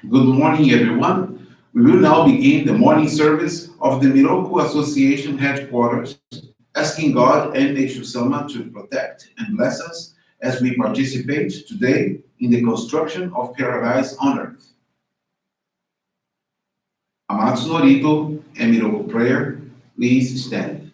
Good morning, everyone. We will now begin the morning service of the Miroku Association headquarters, asking God and Meishu-sama to protect and bless us as we participate today in the construction of paradise on earth. Amatsu-Norito and Miroku Prayer, please stand.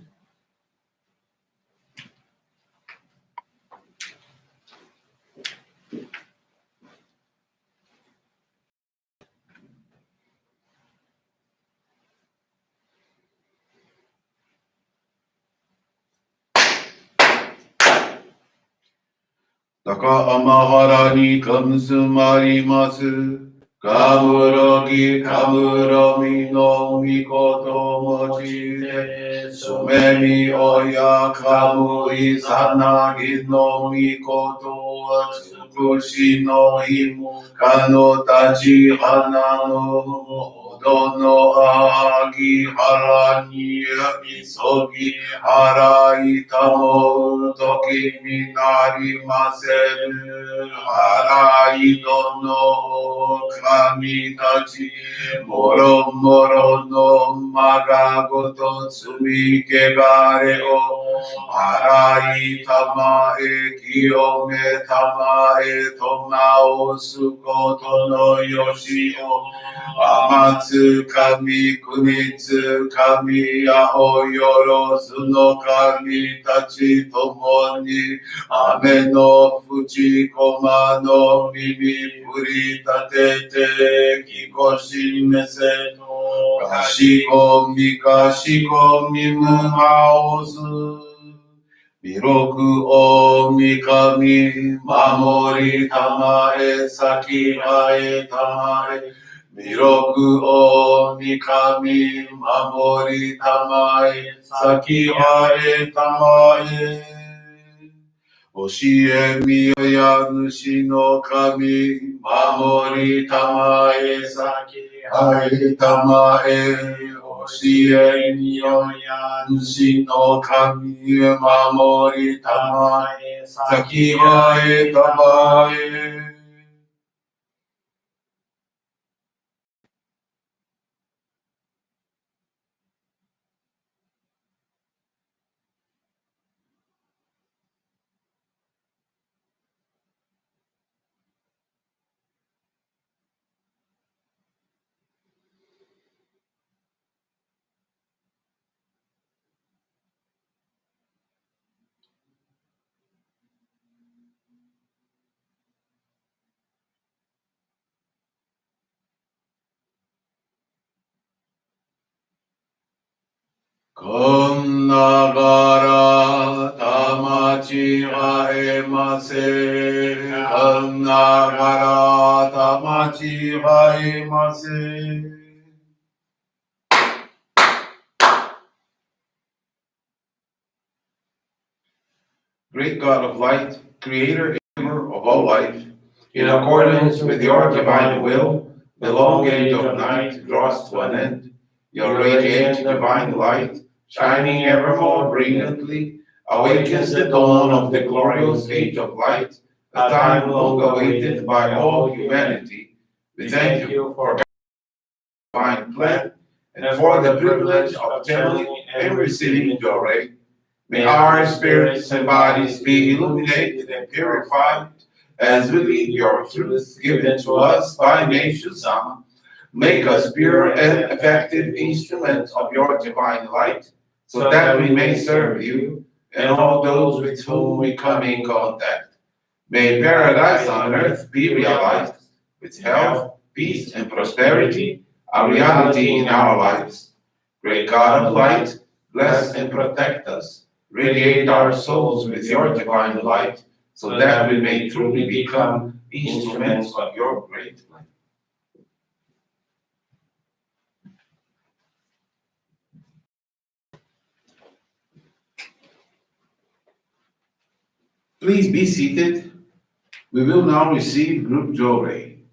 Taka amahara ni kamsumarimasu. Kamurogi kamuromi no mikoto mochide. Sumemi oya kamu izanagi no mikoto. Atsukushi no himu kano tachi hana no. Dono agi harani isogi harai tamo toki minari maseru harai dono kami tachi moro moro no magagoto tsumi kegare o harai tamae kiyome tamae tomao sukoto no yoshi o Amatsu kami kunitsu kami aoyoro suno kami tachi tomo ni ame no fuji koma no mimi puri tatete kikoshi mese kashiko mimu maozu Miroku o mikami mamori tamae saki ae tamae Miroku o mikami mamori tamae saki ae tamae Oshie miya nushi no kami mamori tamae saki ae tamae Oshie miya nushi no kami mamori tamae saki ae tamae Kon nagara tamachi haemase. Kon nagara tamachi haemase. Great God of light, creator, giver of all life, in accordance with your divine will, the long age of night draws to an end. Your radiant divine light, shining evermore brilliantly, awakens the dawn of the glorious age of light, a time long awaited by all humanity. We thank you for God's divine plan and for the privilege of channeling and receiving Johrei. May our spirits and bodies be illuminated and purified as we lead your truth given to us by Meishu-sama. Make us pure and effective instruments of your divine light, so that we may serve you and all those with whom we come in contact. May paradise on earth be realized, with health, peace, and prosperity, a reality in our lives. Great God of light, bless and protect us. Radiate our souls with your divine light, so that we may truly become instruments of your great light. Please be seated. We will now receive group Johrei.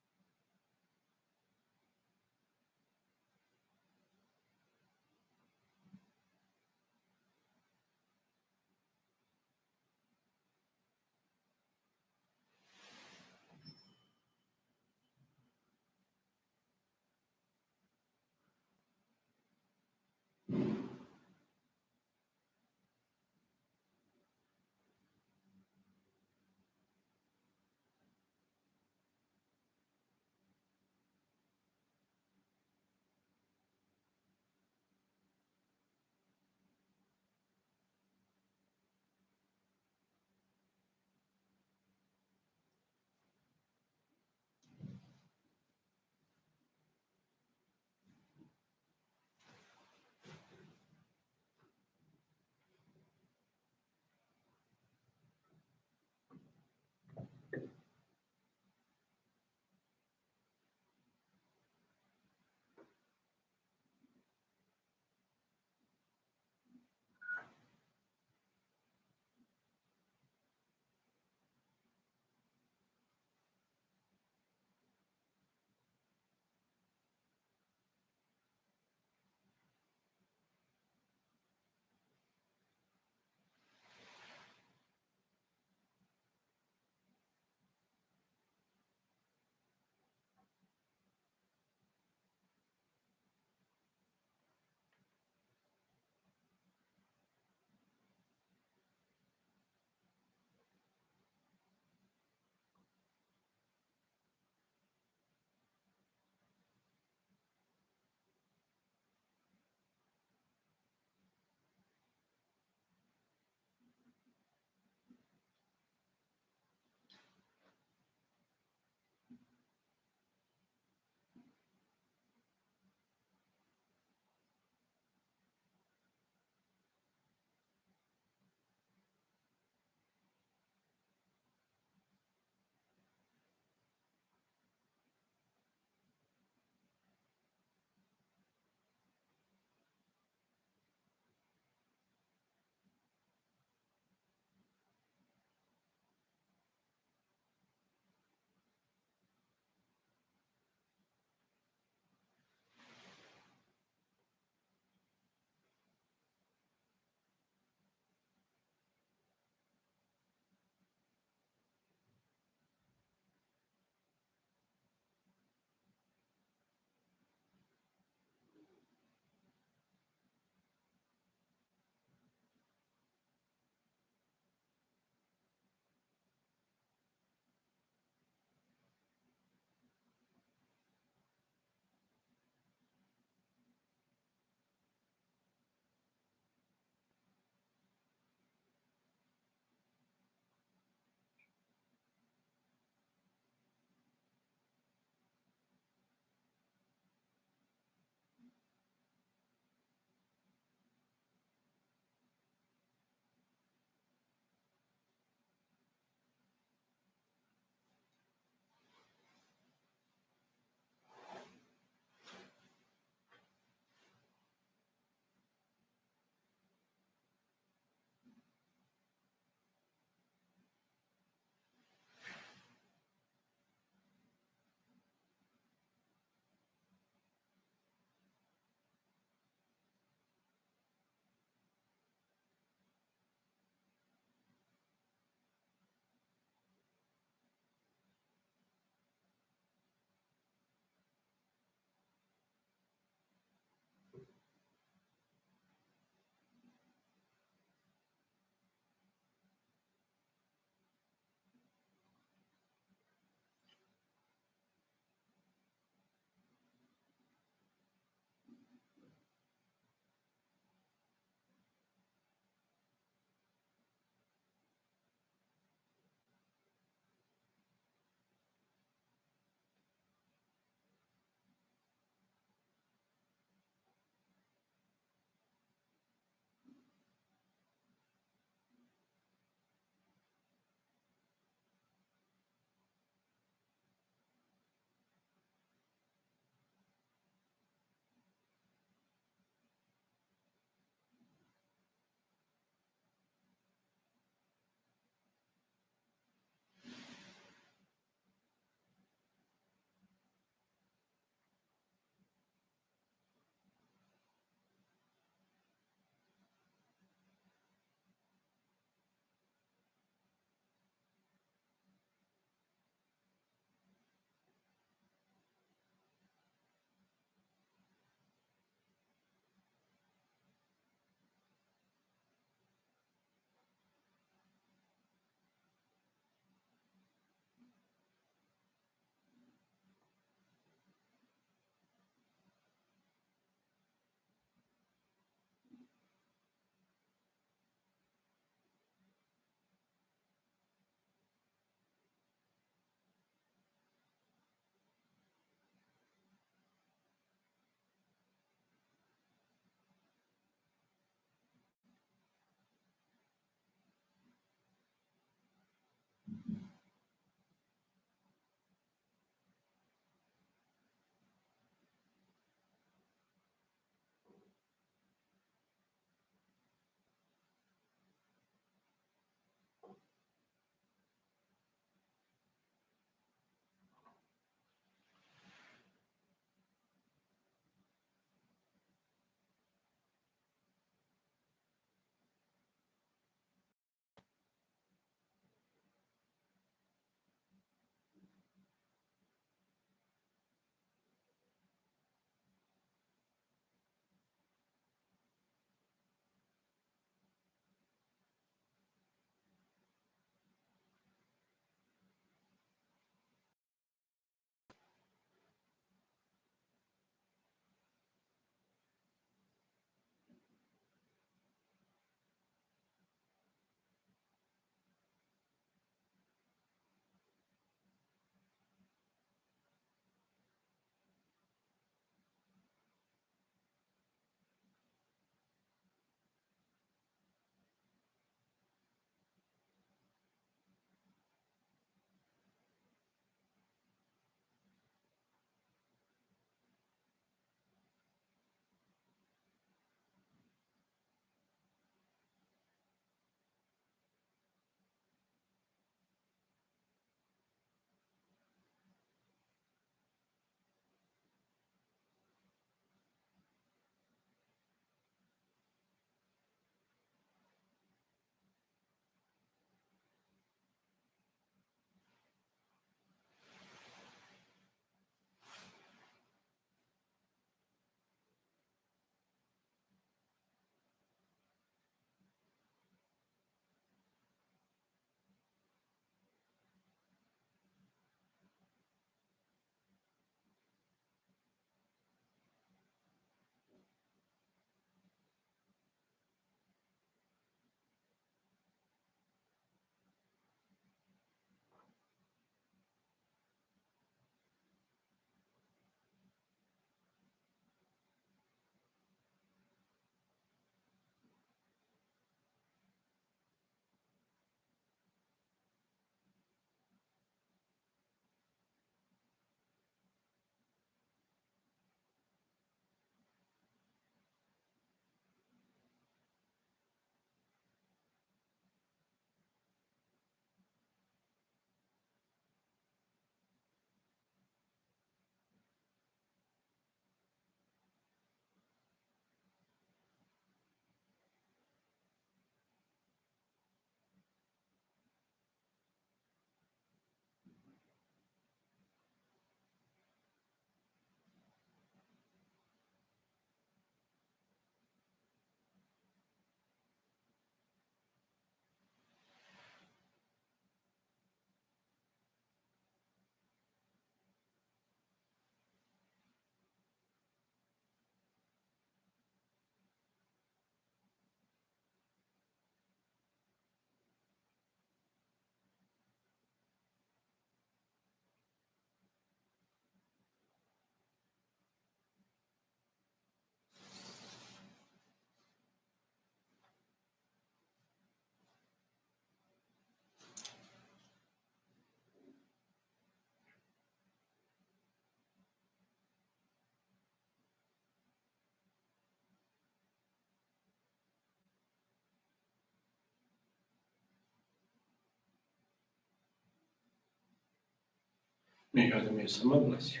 May God and Meishu-sama bless you.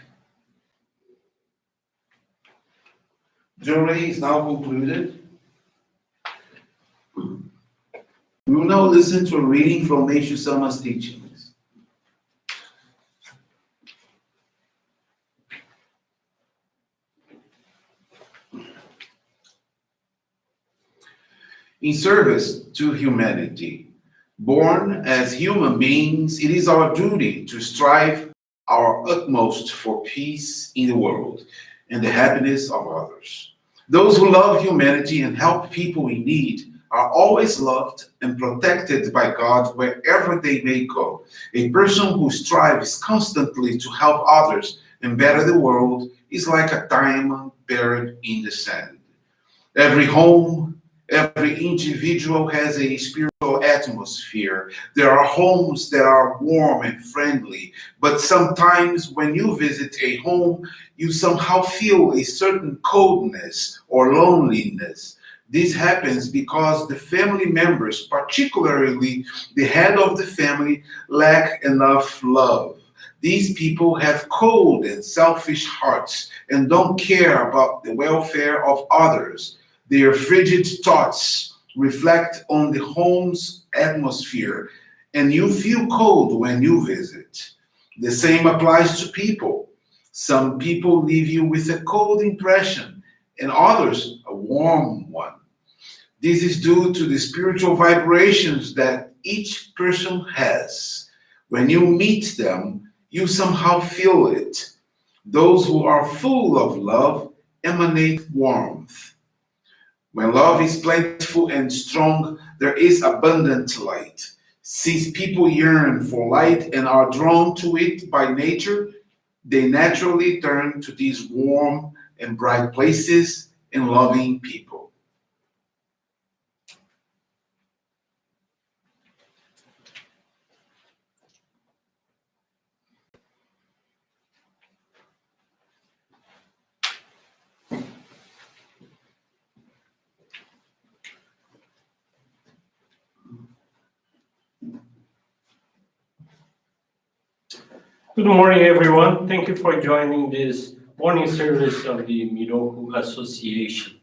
Johrei is now concluded. We will now listen to a reading from Meishu-sama's teachings. In service to humanity, born as human beings, it is our duty to strive our utmost for peace in the world and the happiness of others. Those who love humanity and help people in need are always loved and protected by God wherever they may go. A person who strives constantly to help others and better the world is like a diamond buried in the sand. Every home, every individual has a spiritual atmosphere. There are homes that are warm and friendly, but sometimes when you visit a home, you somehow feel a certain coldness or loneliness. This happens because the family members, particularly the head of the family, lack enough love. These people have cold and selfish hearts and don't care about the welfare of others. Their frigid thoughts reflect on the home's atmosphere, and you feel cold when you visit. The same applies to people. Some people leave you with a cold impression, and others a warm one. This is due to the spiritual vibrations that each person has. When you meet them, you somehow feel it. Those who are full of love emanate warmth. When love is plentiful and strong, there is abundant light. Since people yearn for light and are drawn to it by nature, they naturally turn to these warm and bright places and loving people. Good morning, everyone. Thank you for joining this morning service of the Miroku Association.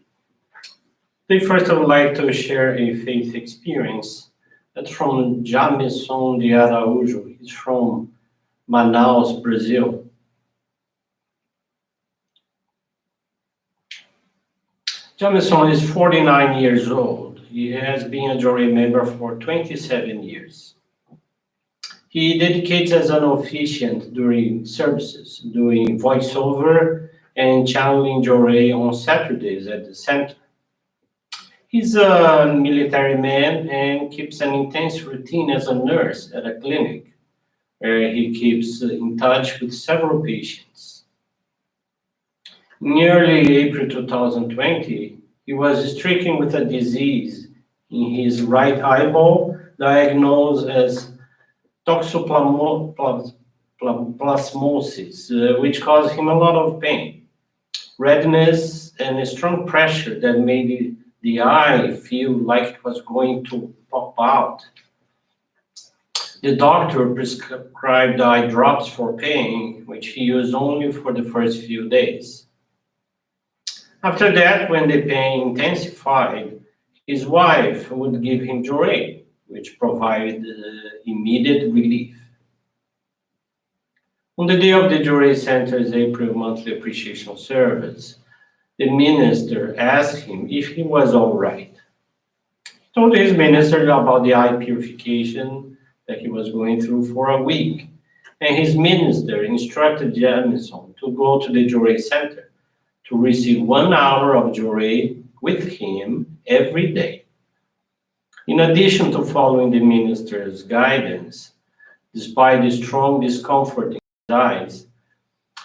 Today, first, I would like to share a faith experience. That's from Jameson de Araújo. He's from Manaus, Brazil. Jameson is 49 years old. He has been a Johrei member for 27 years. He dedicates as an officiant during services, doing voiceover and channeling Johrei on Saturdays at the center. He's a military man and keeps an intense routine as a nurse at a clinic, where he keeps in touch with several patients. In early April 2020, he was stricken with a disease in his right eyeball, diagnosed as toxoplasmosis, which caused him a lot of pain, redness, and a strong pressure that made the eye feel like it was going to pop out. The doctor prescribed eye drops for pain, which he used only for the first few days. After that, when the pain intensified, his wife would give him Johrei, which provided immediate relief. On the day of the Johrei Center's April monthly appreciation service, the minister asked him if he was all right. He told his minister about the eye purification that he was going through for a week, and his minister instructed Jameson to go to the Johrei Center to receive 1 hour of Johrei with him every day. In addition to following the minister's guidance, despite the strong discomfort in his eyes,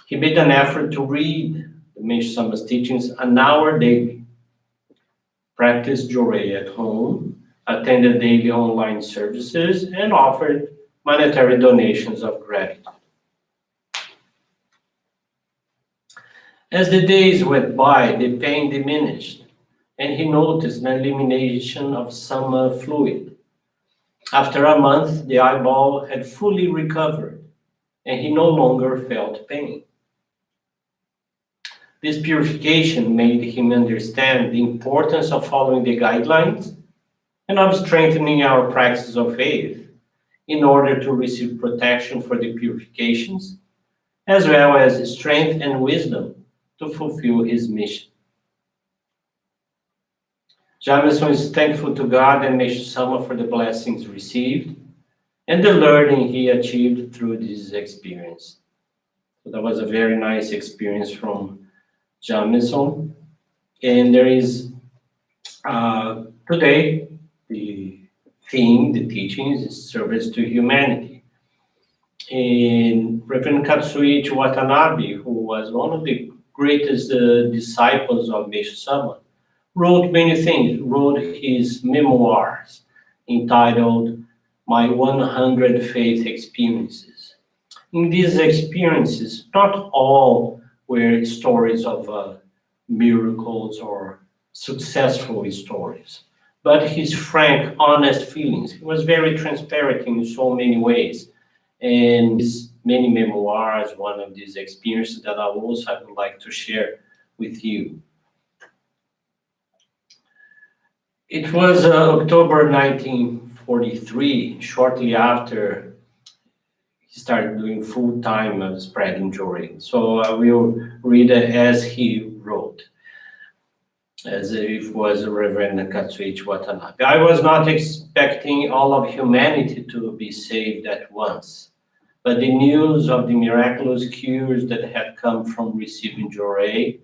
he made an effort to read the Meishu-sama's teachings an hour daily, practiced Johrei at home, attended daily online services, and offered monetary donations of gratitude. As the days went by, the pain diminished, and he noticed an elimination of some fluid. After a month, the eyeball had fully recovered. and he no longer felt pain. This purification made him understand the importance of following the guidelines and of strengthening our practice of faith in order to receive protection for the purifications, as well as strength and wisdom to fulfill his mission. Jamison is thankful to God and Meishu-sama for the blessings received and the learning he achieved through this experience. So that was a very nice experience from Jamison. And there is today the theme, the teachings is service to humanity. And Reverend Katsuichi Watanabe, who was one of the greatest disciples of Meishu-sama, wrote many things, wrote his memoirs entitled My 100 Faith Experiences. In these experiences, not all were stories of miracles or successful stories, but his frank, honest feelings. He was very transparent in so many ways. And his many memoirs, one of these experiences that I would like to share with you. It was October 1943, shortly after he started doing full-time spreading Johrei. So I will read it as he wrote, as if it was Reverend Katsuichi Watanabe. I was not expecting all of humanity to be saved at once, but the news of the miraculous cures that had come from receiving Johrei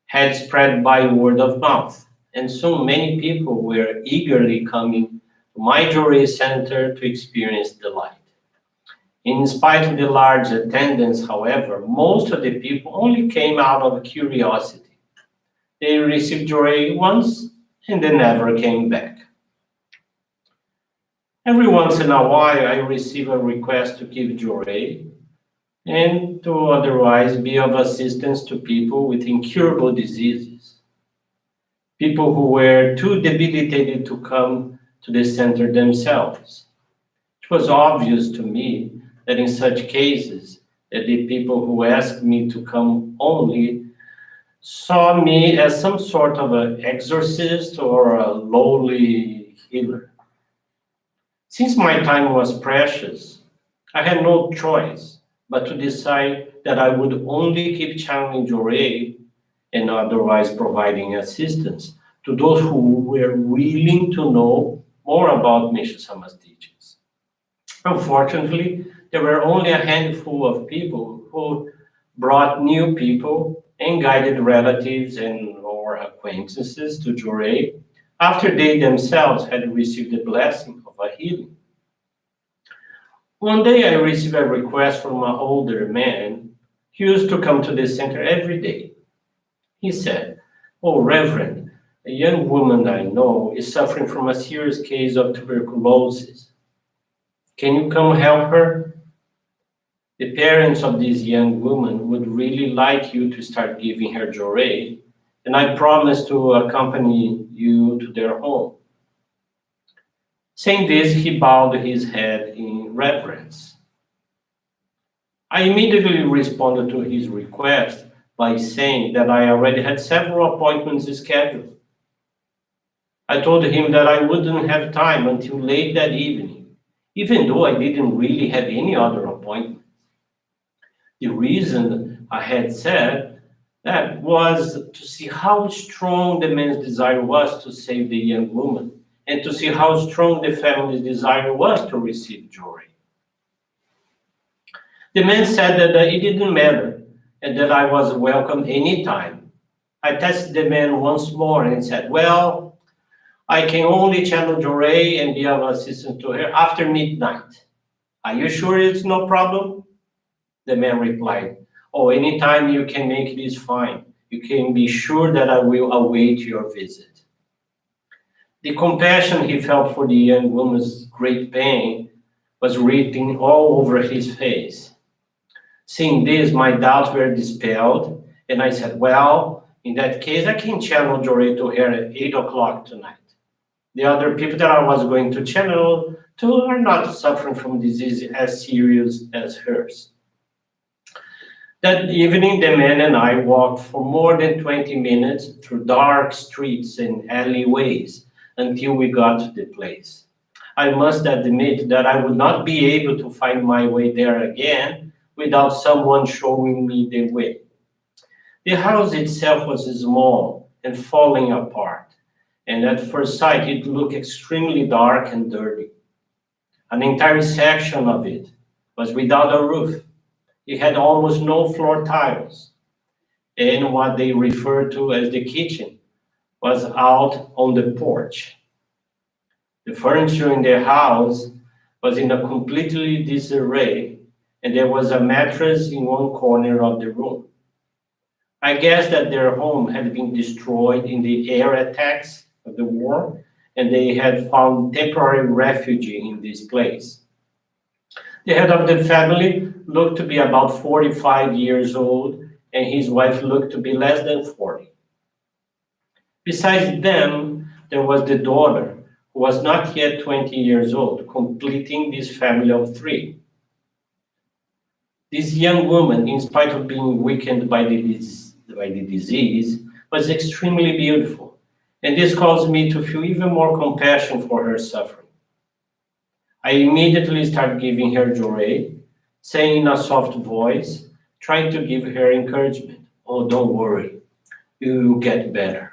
had spread by word of mouth. And soon many people were eagerly coming to my Johrei Center to experience the light. In spite of the large attendance, however, most of the people only came out of curiosity. They received Johrei once and they never came back. Every once in a while, I receive a request to give Johrei and to otherwise be of assistance to people with incurable diseases. People who were too debilitated to come to the center themselves. It was obvious to me that in such cases, that the people who asked me to come only saw me as some sort of an exorcist or a lowly healer. Since my time was precious, I had no choice but to decide that I would only keep channeling Johrei and otherwise providing assistance to those who were willing to know more about Meishu-sama's teachings. Unfortunately, there were only a handful of people who brought new people and guided relatives and or acquaintances to Johrei after they themselves had received the blessing of a healing. One day I received a request from an older man. He used to come to the center every day. He said, "Oh, Reverend, a young woman I know is suffering from a serious case of tuberculosis. Can you come help her? The parents of this young woman would really like you to start giving her Johrei, and I promise to accompany you to their home." Saying this, he bowed his head in reverence. I immediately responded to his request by saying that I already had several appointments scheduled. I told him that I wouldn't have time until late that evening, even though I didn't really have any other appointments. The reason I had said that was to see how strong the man's desire was to save the young woman, and to see how strong the family's desire was to receive Johrei. The man said that it didn't matter, and that I was welcome anytime. I tested the man once more and said, "Well, I can only channel Johrei and be of assistance to her after midnight. Are you sure it's no problem?" The man replied, "Oh, anytime you can make it is fine. You can be sure that I will await your visit." The compassion he felt for the young woman's great pain was written all over his face. Seeing this, my doubts were dispelled, and I said, "Well, in that case, I can channel Johrei to her at 8 o'clock tonight. The other people that I was going to channel to are not suffering from disease as serious as hers." That evening, the man and I walked for more than 20 minutes through dark streets and alleyways until we got to the place. I must admit that I would not be able to find my way there again without someone showing me the way. The house itself was small and falling apart, and at first sight it looked extremely dark and dirty. An entire section of it was without a roof. It had almost no floor tiles, and what they referred to as the kitchen was out on the porch. The furniture in the house was in a completely disarray, and there was a mattress in one corner of the room. I guess that their home had been destroyed in the air attacks of the war, and they had found temporary refuge in this place. The head of the family looked to be about 45 years old, and his wife looked to be less than 40. Besides them, there was the daughter, who was not yet 20 years old, completing this family of three. This young woman, in spite of being weakened by the disease, was extremely beautiful, and this caused me to feel even more compassion for her suffering. I immediately started giving her Johrei, saying in a soft voice, trying to give her encouragement. Oh, don't worry, you will get better.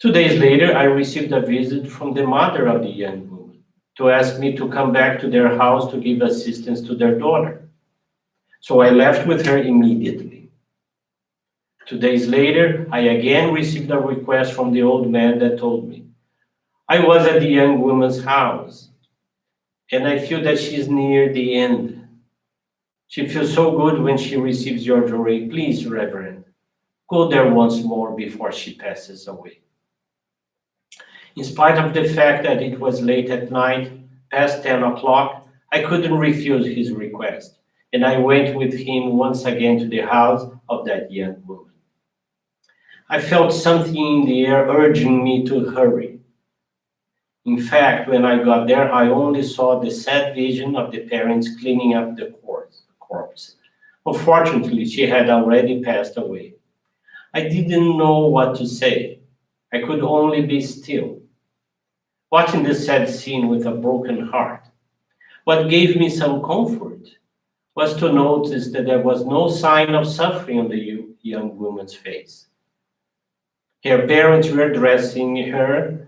2 days later, I received a visit from the mother of the young woman to ask me to come back to their house to give assistance to their daughter. So I left with her immediately. 2 days later, I again received a request from the old man that told me, I was at the young woman's house, and I feel that she's near the end. She feels so good when she receives your Johrei. Please, Reverend, go there once more before she passes away. In spite of the fact that it was late at night, past 10 o'clock, I couldn't refuse his request, and I went with him once again to the house of that young woman. I felt something in the air urging me to hurry. In fact, when I got there, I only saw the sad vision of the parents cleaning up the corpse. Unfortunately, she had already passed away. I didn't know what to say. I could only be still, watching the sad scene with a broken heart. What gave me some comfort was to notice that there was no sign of suffering on the young woman's face. Her parents were dressing her,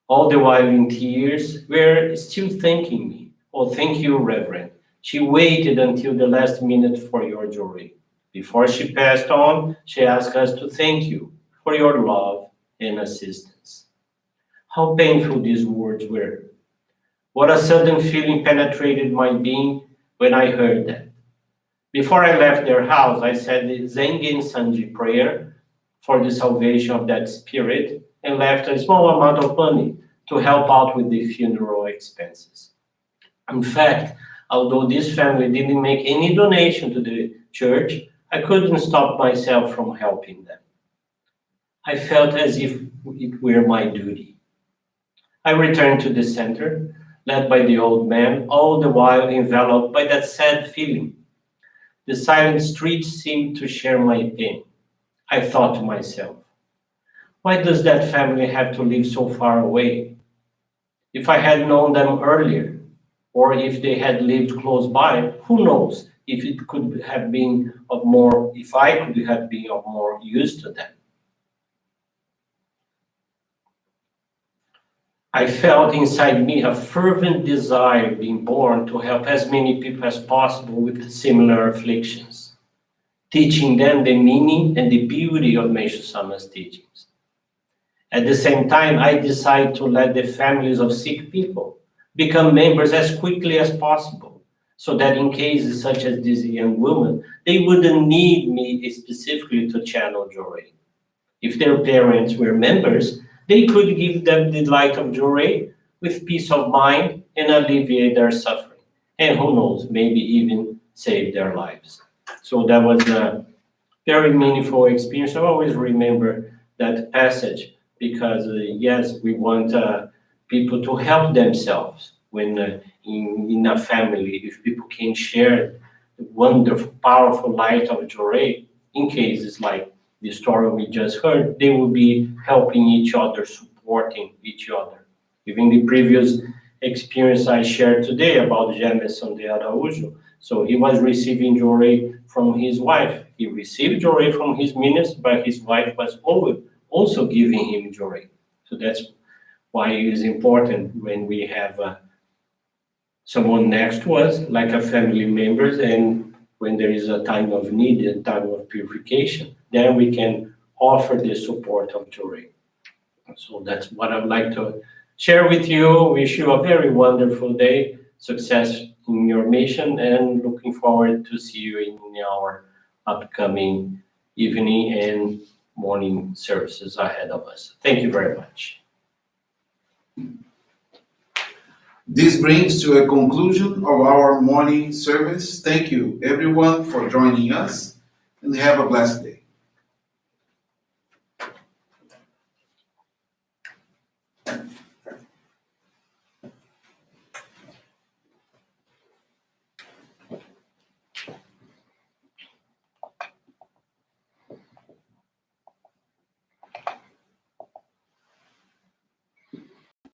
all the while in tears, were still thanking me. Oh, thank you, Reverend. She waited until the last minute for your Johrei. Before she passed on, she asked us to thank you for your love and assistance. How painful these words were. What a sudden feeling penetrated my being when I heard that. Before I left their house, I said the Zengen Sanji prayer for the salvation of that spirit and left a small amount of money to help out with the funeral expenses. In fact, although this family didn't make any donation to the church, I couldn't stop myself from helping them. I felt as if it were my duty. I returned to the center, led by the old man, all the while enveloped by that sad feeling. The silent streets seemed to share my pain. I thought to myself, why does that family have to live so far away? If I had known them earlier, or if they had lived close by, who knows if it could have been of more, if I could have been of more use to them. I felt inside me a fervent desire being born to help as many people as possible with similar afflictions, teaching them the meaning and the beauty of Meishu-sama's teachings. At the same time, I decided to let the families of sick people become members as quickly as possible, so that in cases such as this young woman, they wouldn't need me specifically to channel Johrei. If their parents were members, they could give them the light of Johrei with peace of mind and alleviate their suffering. And who knows, maybe even save their lives. So that was a very meaningful experience. I always remember that passage because, yes, we want people to help themselves when in a family, if people can share the wonderful, powerful light of Johrei, in cases like the story we just heard, they will be helping each other, supporting each other. Even the previous experience I shared today about Jameson de Araújo, so he was receiving Johrei from his wife. He received Johrei from his minister, but his wife was always also giving him Johrei. So that's why it is important when we have someone next to us, like a family members, and when there is a time of need, a time of purification, then we can offer the support of Johrei. So that's what I'd like to share with you. Wish you a very wonderful day, success in your mission, and looking forward to see you in our upcoming evening and morning services ahead of us. Thank you very much. This brings to a conclusion of our morning service. Thank you, everyone, for joining us, and have a blessed day.